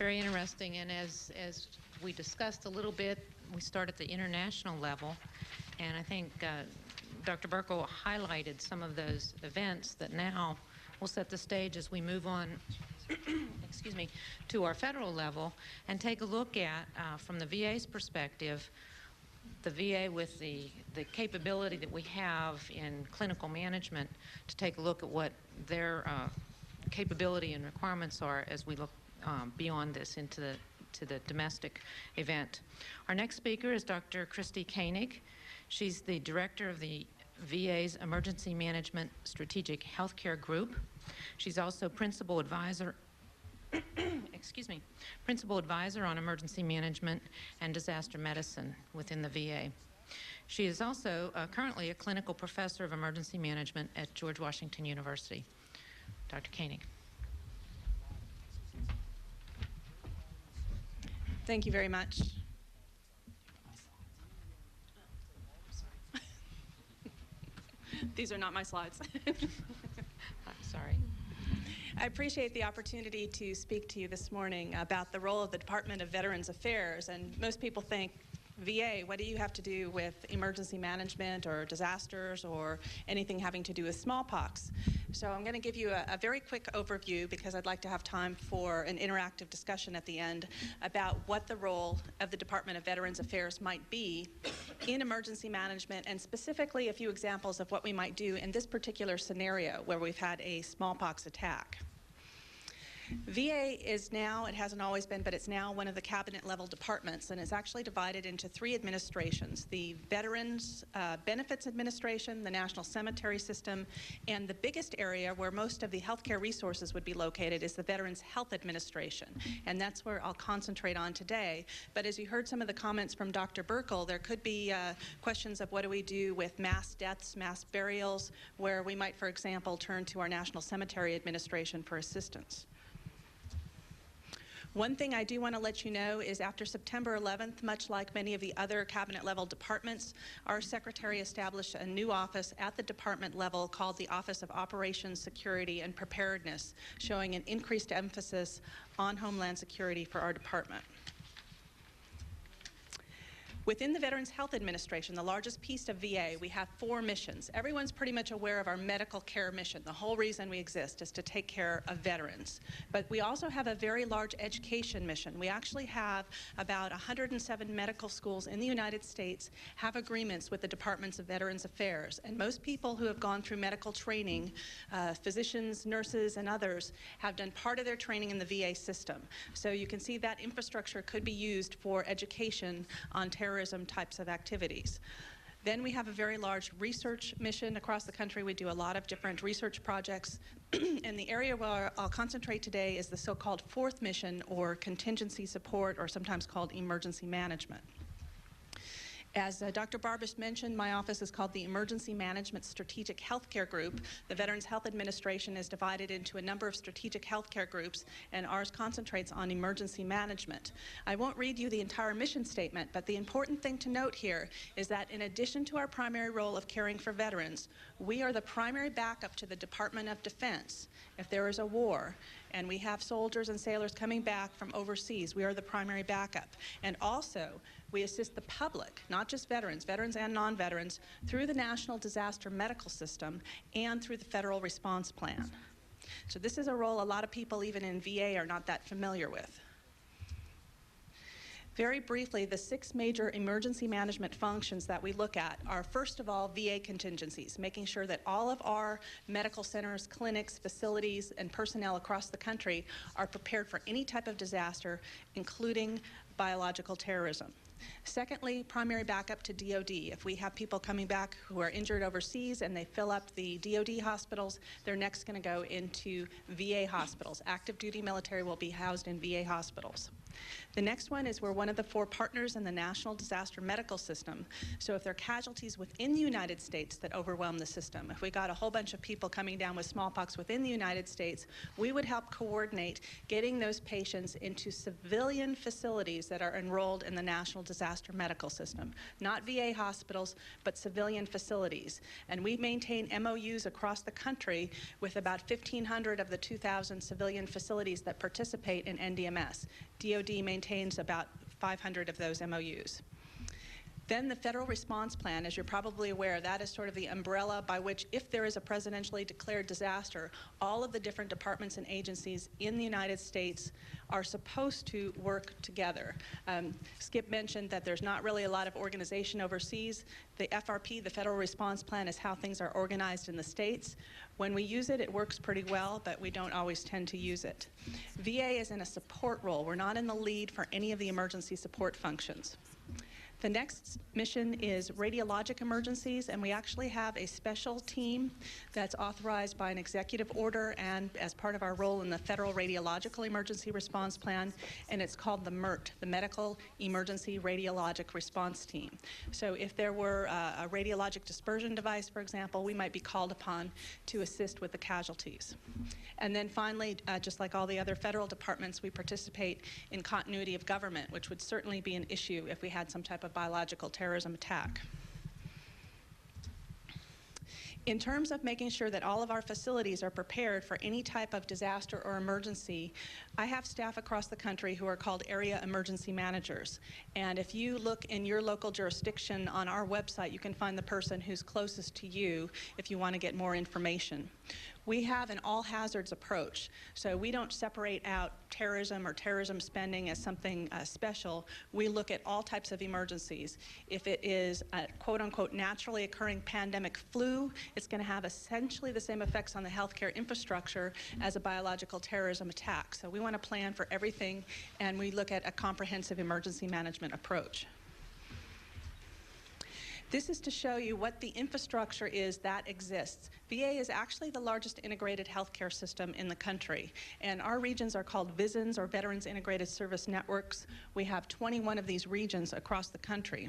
Very interesting, and as we discussed a little bit, we start at the international level, and I think Dr. Burkle highlighted some of those events that now will set the stage as we move on excuse me, to our federal level and take a look at, from the VA's perspective, the VA with the capability that we have in clinical management to take a look at what their capability and requirements are as we look beyond this into the domestic event. Our next speaker is Dr. Kristi Koenig. She's the director of the VA's Emergency Management Strategic Healthcare Group. She's also principal advisor excuse me, principal advisor on emergency management and disaster medicine within the VA. She is also currently a clinical professor of emergency management at George Washington University. Dr. Koenig. Thank you very much. These are not my slides. Sorry. I appreciate the opportunity to speak to you this morning about the role of the Department of Veterans Affairs. And most people think, VA, what do you have to do with emergency management or disasters or anything having to do with smallpox? So I'm going to give you a very quick overview because I'd like to have time for an interactive discussion at the end about what the role of the Department of Veterans Affairs might be in emergency management, and specifically a few examples of what we might do in this particular scenario where we've had a smallpox attack. VA is now, it hasn't always been, but it's now one of the cabinet level departments, and it's actually divided into 3 administrations: the Veterans Benefits Administration, the National Cemetery System, and the biggest area where most of the healthcare resources would be located is the Veterans Health Administration, and that's where I'll concentrate on today. But as you heard some of the comments from Dr. Burkle, there could be questions of what do we do with mass deaths, mass burials, where we might, for example, turn to our National Cemetery Administration for assistance. One thing I do want to let you know is after September 11th, much like many of the other cabinet level departments, our secretary established a new office at the department level called the Office of Operations, Security, and Preparedness, showing an increased emphasis on Homeland Security for our department. Within the Veterans Health Administration, the largest piece of VA, we have 4 missions. Everyone's pretty much aware of our medical care mission. The whole reason we exist is to take care of veterans. But we also have a very large education mission. We actually have about 107 medical schools in the United States have agreements with the Departments of Veterans Affairs. And most people who have gone through medical training, physicians, nurses, and others, have done part of their training in the VA system. So you can see that infrastructure could be used for education on terrorism types of activities. Then we have a very large research mission across the country. We do a lot of different research projects. And the area where I'll concentrate today is the so-called 4th mission, or contingency support, or sometimes called emergency management. As Dr. Barbas mentioned, my office is called the Emergency Management Strategic Healthcare Group. The Veterans Health Administration is divided into a number of strategic healthcare groups, and ours concentrates on emergency management. I won't read you the entire mission statement, but the important thing to note here is that in addition to our primary role of caring for veterans, we are the primary backup to the Department of Defense. If there is a war and we have soldiers and sailors coming back from overseas, we are the primary backup. And also, we assist the public, not just veterans, veterans and non-veterans, through the National Disaster Medical System and through the Federal Response Plan. So this is a role a lot of people, even in VA, are not that familiar with. Very briefly, the 6 major emergency management functions that we look at are, first of all, VA contingencies, making sure that all of our medical centers, clinics, facilities, and personnel across the country are prepared for any type of disaster, including biological terrorism. Secondly, primary backup to DOD. If we have people coming back who are injured overseas and they fill up the DOD hospitals, they're next going to go into VA hospitals. Active duty military will be housed in VA hospitals. The next one is we're one of the 4 partners in the National Disaster Medical System. So if there are casualties within the United States that overwhelm the system, if we got a whole bunch of people coming down with smallpox within the United States, we would help coordinate getting those patients into civilian facilities that are enrolled in the National Disaster Medical System. Not VA hospitals, but civilian facilities. And we maintain MOUs across the country with about 1,500 of the 2,000 civilian facilities that participate in NDMS. DoD maintains about 500 of those MOUs. Then the Federal Response Plan, as you're probably aware, that is sort of the umbrella by which, if there is a presidentially declared disaster, all of the different departments and agencies in the United States are supposed to work together. Skip mentioned that there's not really a lot of organization overseas. The FRP, the Federal Response Plan, is how things are organized in the states. When we use it, it works pretty well, but we don't always tend to use it. VA is in a support role. We're not in the lead for any of the emergency support functions. The next mission is radiologic emergencies, and we actually have a special team that's authorized by an executive order and as part of our role in the Federal Radiological Emergency Response Plan, and it's called the MERT, the Medical Emergency Radiologic Response Team. So if there were a radiologic dispersion device, for example, we might be called upon to assist with the casualties. And then finally, just like all the other federal departments, we participate in continuity of government, which would certainly be an issue if we had some type of biological terrorism attack. In terms of making sure that all of our facilities are prepared for any type of disaster or emergency, I have staff across the country who are called area emergency managers. And if you look in your local jurisdiction on our website, you can find the person who's closest to you if you want to get more information. We have an all-hazards approach, so we don't separate out terrorism or terrorism spending as something special. We look at all types of emergencies. If it is a quote-unquote naturally occurring pandemic flu, it's going to have essentially the same effects on the healthcare infrastructure as a biological terrorism attack. So we want to plan for everything, and we look at a comprehensive emergency management approach. This is to show you what the infrastructure is that exists. VA is actually the largest integrated healthcare system in the country, and our regions are called VISNs, or Veterans Integrated Service Networks. We have 21 of these regions across the country.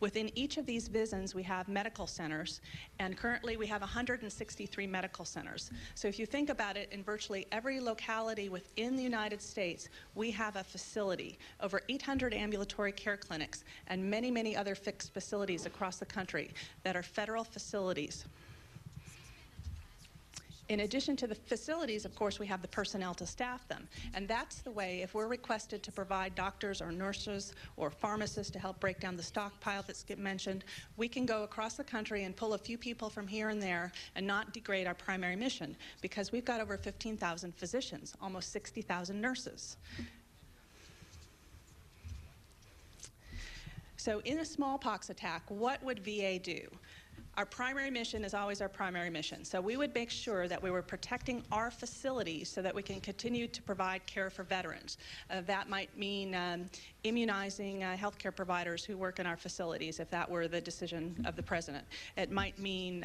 Within each of these VISNs, we have medical centers, and currently we have 163 medical centers. So if you think about it, in virtually every locality within the United States, we have a facility, over 800 ambulatory care clinics, and many, many other fixed facilities across the country that are federal facilities. In addition to the facilities, of course, we have the personnel to staff them. And that's the way, if we're requested to provide doctors or nurses or pharmacists to help break down the stockpile that Skip mentioned, we can go across the country and pull a few people from here and there and not degrade our primary mission, because we've got over 15,000 physicians, almost 60,000 nurses. So in a smallpox attack, what would VA do? Our primary mission is always our primary mission. So we would make sure that we were protecting our facilities so that we can continue to provide care for veterans. That might mean immunizing healthcare providers who work in our facilities, if that were the decision of the president. It might mean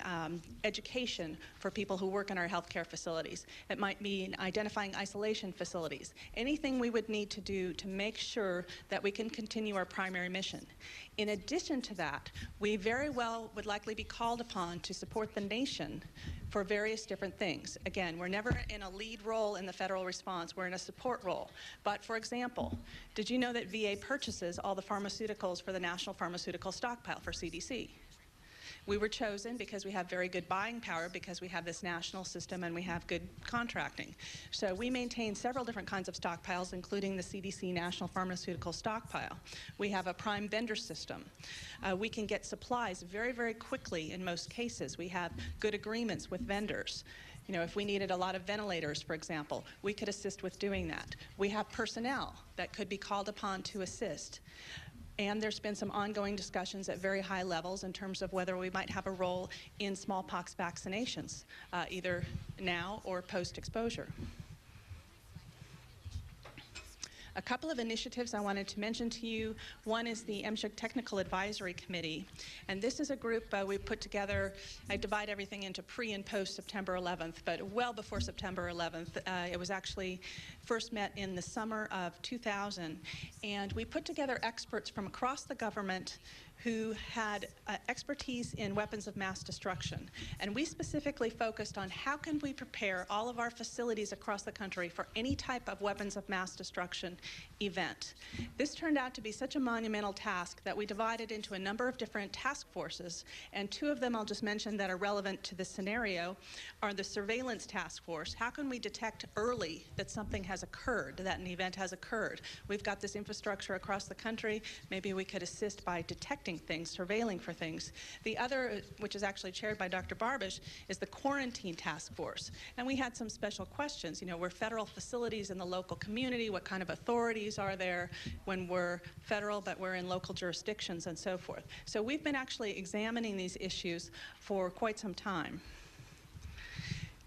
education for people who work in our healthcare facilities. It might mean identifying isolation facilities. Anything we would need to do to make sure that we can continue our primary mission. In addition to that, we very well would likely be called upon to support the nation for various different things. Again, we're never in a lead role in the federal response, we're in a support role. But for example, did you know that VA purchases all the pharmaceuticals for the National Pharmaceutical Stockpile for CDC? We were chosen because we have very good buying power, because we have this national system and we have good contracting. So we maintain several different kinds of stockpiles, including the CDC National Pharmaceutical Stockpile. We have a prime vendor system. We can get supplies very, very quickly in most cases. We have good agreements with vendors. You know, if we needed a lot of ventilators, for example, we could assist with doing that. We have personnel that could be called upon to assist. And there's been some ongoing discussions at very high levels in terms of whether we might have a role in smallpox vaccinations, either now or post-exposure. A couple of initiatives I wanted to mention to you. One is the MSHIC Technical Advisory Committee. And this is a group we put together. I divide everything into pre and post September 11th, but well before September 11th. It was actually first met in the summer of 2000. And we put together experts from across the government who had expertise in weapons of mass destruction. And we specifically focused on how can we prepare all of our facilities across the country for any type of weapons of mass destruction event. This turned out to be such a monumental task that we divided into a number of different task forces, and two of them I'll just mention that are relevant to this scenario are the surveillance task force. How can we detect early that something has occurred, that an event has occurred? We've got this infrastructure across the country. Maybe we could assist by detecting things, surveilling for things. The other, which is actually chaired by Dr. Barbish, is the quarantine task force. And we had some special questions. You know, we're federal facilities in the local community. What kind of authorities are there when we're federal but we're in local jurisdictions and so forth? So we've been actually examining these issues for quite some time.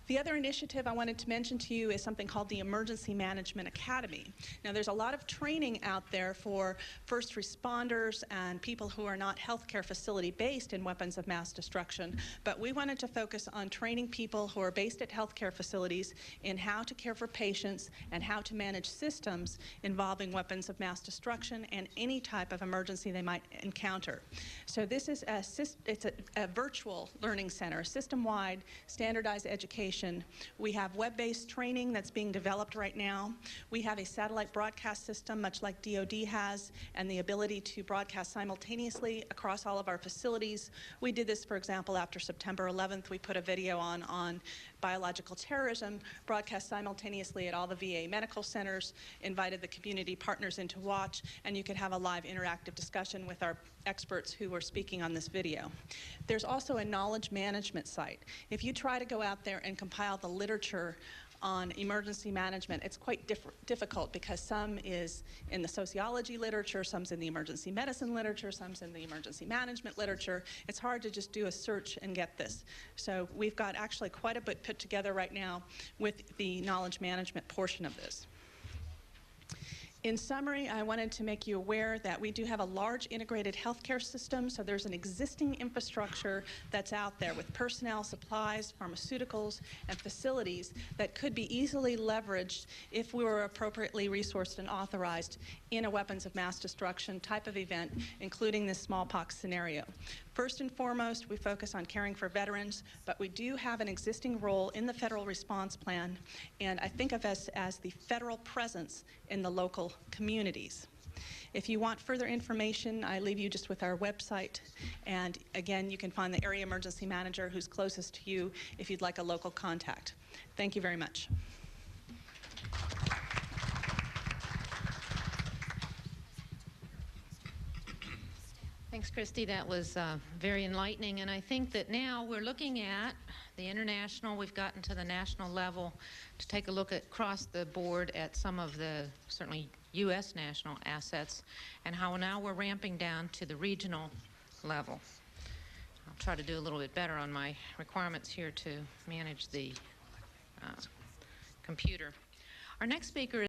The other initiative I wanted to mention to you is something called the Emergency Management Academy. Now, there's a lot of training out there for first responders and people who are not healthcare facility based in weapons of mass destruction, but we wanted to focus on training people who are based at healthcare facilities in how to care for patients and how to manage systems involving weapons of mass destruction and any type of emergency they might encounter. So this is a virtual learning center, a system-wide standardized education. We have web-based training that's being developed right now. We have a satellite broadcast system, much like DoD has, and the ability to broadcast simultaneously across all of our facilities. We did this, for example, after September 11th. We put a video on biological terrorism, broadcast simultaneously at all the VA medical centers, invited the community partners in to watch, and you could have a live interactive discussion with our experts who were speaking on this video. There's also a knowledge management site. If you try to go out there and compile the literature on emergency management, it's quite difficult because some is in the sociology literature, some's in the emergency medicine literature, some's in the emergency management literature. It's hard to just do a search and get this. So we've got actually quite a bit put together right now with the knowledge management portion of this. In summary, I wanted to make you aware that we do have a large integrated healthcare system, so there's an existing infrastructure that's out there with personnel, supplies, pharmaceuticals, and facilities that could be easily leveraged if we were appropriately resourced and authorized in a weapons of mass destruction type of event, including this smallpox scenario. First and foremost, we focus on caring for veterans, but we do have an existing role in the federal response plan, and I think of us as the federal presence in the local communities. If you want further information, I leave you just with our website, and again, you can find the area emergency manager who's closest to you if you'd like a local contact. Thank you very much. Thanks, Kristi. That was very enlightening, and I think that now we're looking at the international. We've gotten to the national level to take a look at across the board at some of the certainly U.S. national assets and how now we're ramping down to the regional level. I'll try to do a little bit better on my requirements here to manage the computer. Our next speaker is